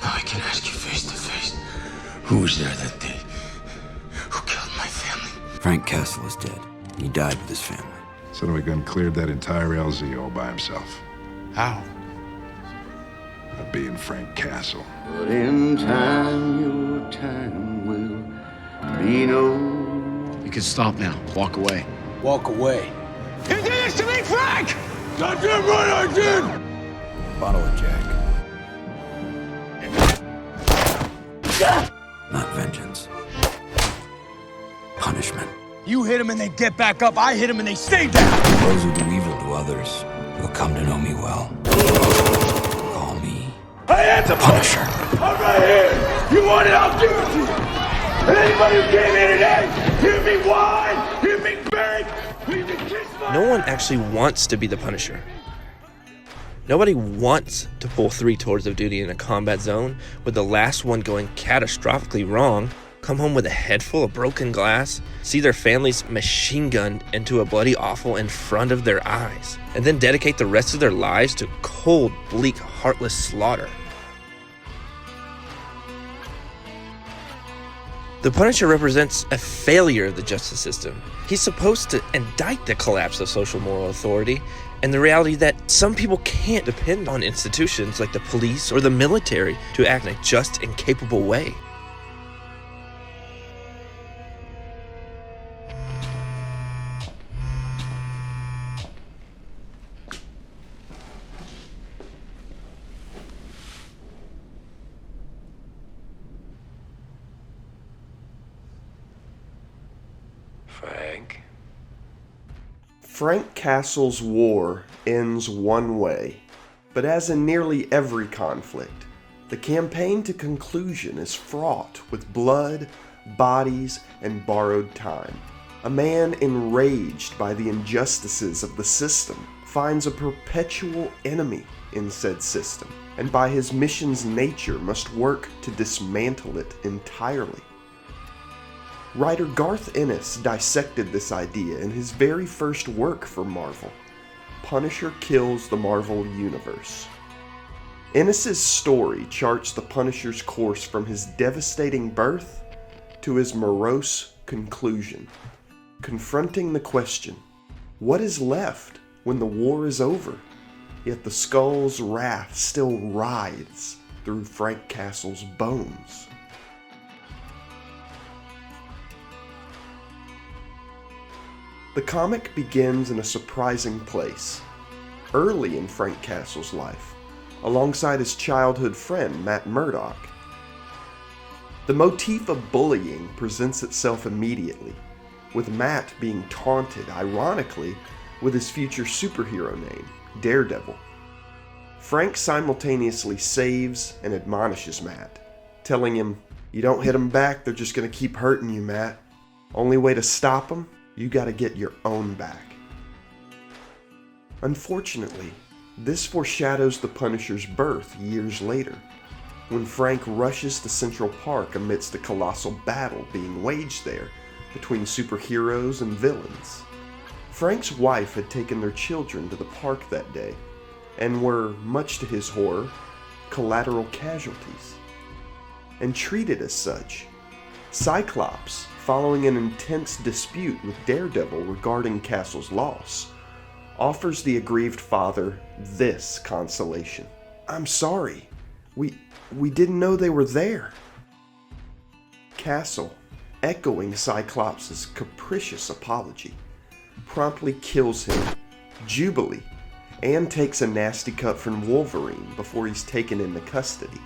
Now I can ask you face to face, who was there that day? Who killed my family? Frank Castle is dead. He died with his family. Sonny Gun cleared that entire LZ all by himself. How? By being Frank Castle. But in time, your time will be no. You can stop now. Walk away. Walk away. You did this to me, Frank! Goddamn right I did! Bottle of Jack. Not vengeance. Punishment. You hit them and they get back up. I hit them and they stay down. Those who do evil to others will come to know me well. Call me I answer Punisher. I'm right here! You want it, I'll give it to you! And anybody who came here today, hear me whine, hear me beg, hear me kiss my No one actually wants to be the Punisher. Nobody wants to pull 3 tours of duty in a combat zone with the last one going catastrophically wrong, come home with a head full of broken glass, see their families machine gunned into a bloody offal in front of their eyes, and then dedicate the rest of their lives to cold, bleak, heartless slaughter. The Punisher represents a failure of the justice system. He's supposed to indict the collapse of social moral authority and the reality that some people can't depend on institutions like the police or the military to act in a just and capable way. Frank Castle's war ends one way, but as in nearly every conflict, the campaign to conclusion is fraught with blood, bodies, and borrowed time. A man enraged by the injustices of the system finds a perpetual enemy in said system, and by his mission's nature must work to dismantle it entirely. Writer Garth Ennis dissected this idea in his very first work for Marvel, Punisher Kills the Marvel Universe. Ennis's story charts the Punisher's course from his devastating birth to his morose conclusion, confronting the question, what is left when the war is over, yet the Skull's wrath still writhes through Frank Castle's bones? The comic begins in a surprising place, early in Frank Castle's life, alongside his childhood friend Matt Murdock. The motif of bullying presents itself immediately, with Matt being taunted, ironically, with his future superhero name, Daredevil. Frank simultaneously saves and admonishes Matt, telling him, "You don't hit them back, they're just going to keep hurting you, Matt. Only way to stop them? You gotta get your own back." Unfortunately, this foreshadows the Punisher's birth years later, when Frank rushes to Central Park amidst a colossal battle being waged there between superheroes and villains. Frank's wife had taken their children to the park that day, and were, much to his horror, collateral casualties. And treated as such, Cyclops, following an intense dispute with Daredevil regarding Castle's loss, offers the aggrieved father this consolation. "I'm sorry. We didn't know they were there." Castle, echoing Cyclops' capricious apology, promptly kills him, Jubilee, and takes a nasty cut from Wolverine before he's taken into custody.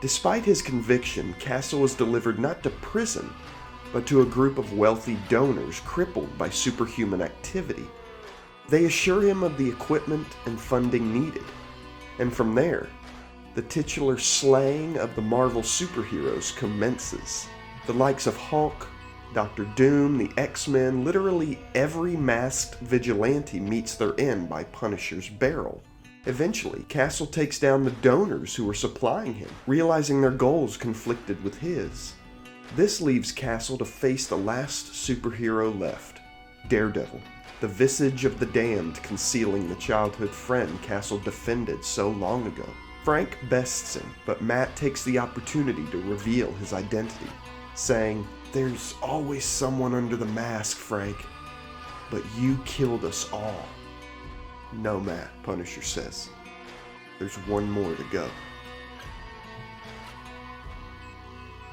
Despite his conviction, Castle is delivered not to prison, but to a group of wealthy donors crippled by superhuman activity. They assure him of the equipment and funding needed, and from there, the titular slaying of the Marvel superheroes commences. The likes of Hulk, Dr. Doom, the X-Men, literally every masked vigilante meets their end by Punisher's barrel. Eventually, Castle takes down the donors who were supplying him, realizing their goals conflicted with his. This leaves Castle to face the last superhero left, Daredevil, the visage of the damned concealing the childhood friend Castle defended so long ago. Frank bests him, but Matt takes the opportunity to reveal his identity, saying, "There's always someone under the mask, Frank, but you killed us all." "No, Matt," Punisher says. "There's one more to go."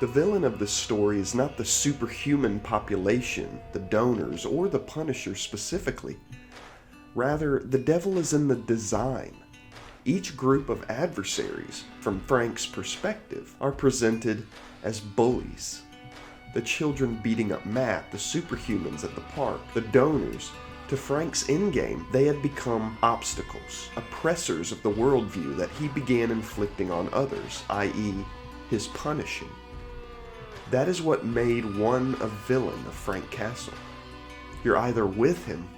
The villain of this story is not the superhuman population, the donors, or the Punisher specifically. Rather, the devil is in the design. Each group of adversaries, from Frank's perspective, are presented as bullies. The children beating up Matt, the superhumans at the park, the donors. To Frank's endgame, they had become obstacles, oppressors of the worldview that he began inflicting on others, i.e., his punishing. That is what made one a villain of Frank Castle. You're either with him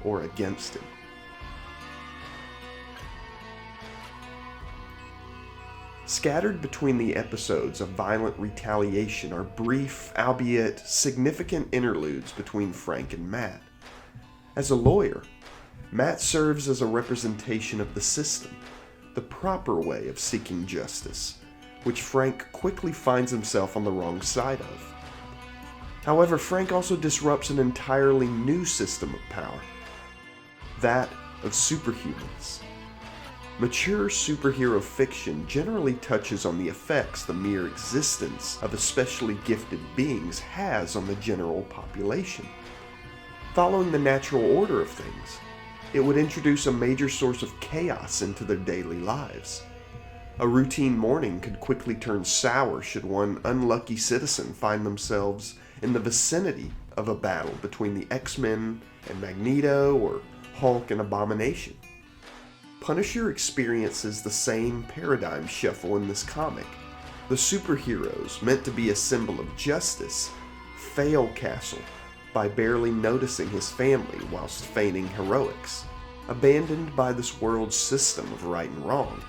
or against him. Scattered between the episodes of violent retaliation are brief, albeit significant interludes between Frank and Matt. As a lawyer, Matt serves as a representation of the system, the proper way of seeking justice, which Frank quickly finds himself on the wrong side of. However, Frank also disrupts an entirely new system of power, that of superhumans. Mature superhero fiction generally touches on the effects the mere existence of especially gifted beings has on the general population. Following the natural order of things, it would introduce a major source of chaos into their daily lives. A routine morning could quickly turn sour should one unlucky citizen find themselves in the vicinity of a battle between the X-Men and Magneto, or Hulk and Abomination. Punisher experiences the same paradigm shuffle in this comic. The superheroes, meant to be a symbol of justice, fail Castle by barely noticing his family whilst feigning heroics. Abandoned by this world's system of right and wrong,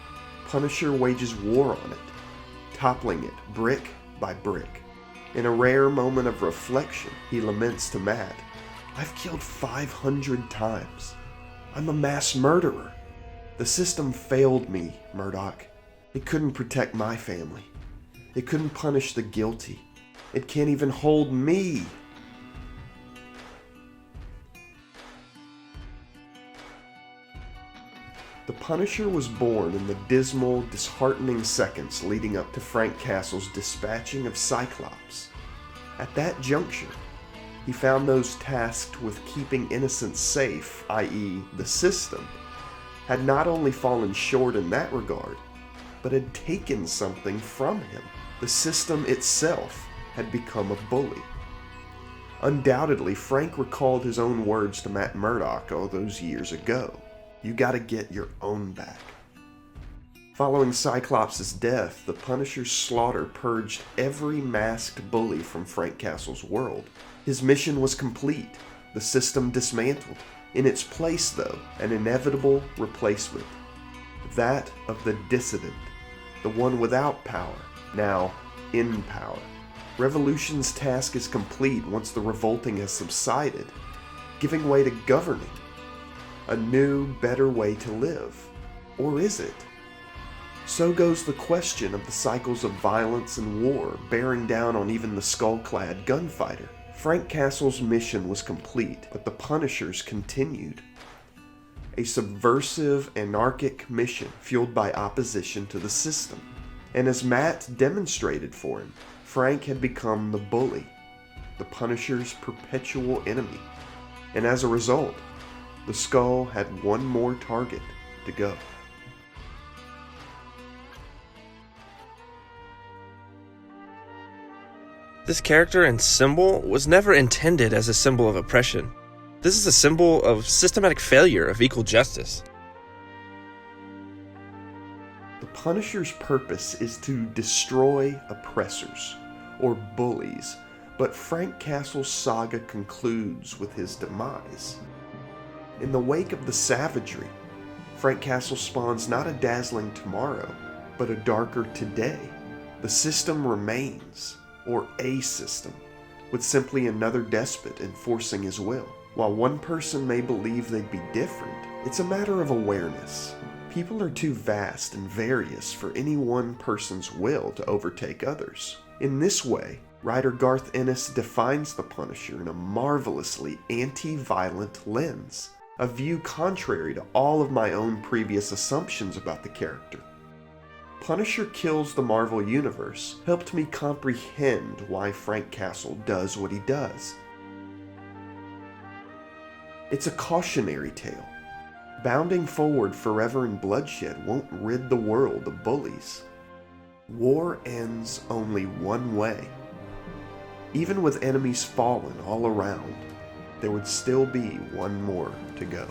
Punisher wages war on it, toppling it brick by brick. In a rare moment of reflection, he laments to Matt, "I've killed 500 times. I'm a mass murderer. The system failed me, Murdoch. It couldn't protect my family. It couldn't punish the guilty. It can't even hold me." The Punisher was born in the dismal, disheartening seconds leading up to Frank Castle's dispatching of Cyclops. At that juncture, he found those tasked with keeping innocents safe, i.e., the system, had not only fallen short in that regard, but had taken something from him. The system itself had become a bully. Undoubtedly, Frank recalled his own words to Matt Murdock all those years ago. "You gotta get your own back." Following Cyclops' death, the Punisher's slaughter purged every masked bully from Frank Castle's world. His mission was complete, the system dismantled. In its place, though, an inevitable replacement. That of the dissident, the one without power, now in power. Revolution's task is complete once the revolting has subsided, giving way to governing. A new, better way to live. Or is it? So goes the question of the cycles of violence and war bearing down on even the skull-clad gunfighter. Frank Castle's mission was complete, but the Punisher's continued. A subversive, anarchic mission fueled by opposition to the system. And as Matt demonstrated for him, Frank had become the bully, the Punisher's perpetual enemy. And as a result, the Skull had one more target to go. This character and symbol was never intended as a symbol of oppression. This is a symbol of systematic failure of equal justice. The Punisher's purpose is to destroy oppressors, or bullies, but Frank Castle's saga concludes with his demise. In the wake of the savagery, Frank Castle spawns not a dazzling tomorrow, but a darker today. The system remains, or a system, with simply another despot enforcing his will. While one person may believe they'd be different, it's a matter of awareness. People are too vast and various for any one person's will to overtake others. In this way, writer Garth Ennis defines the Punisher in a marvelously anti-violent lens, a view contrary to all of my own previous assumptions about the character. Punisher Kills the Marvel Universe helped me comprehend why Frank Castle does what he does. It's a cautionary tale. Bounding forward forever in bloodshed won't rid the world of bullies. War ends only one way. Even with enemies fallen all around, there would still be one more to go.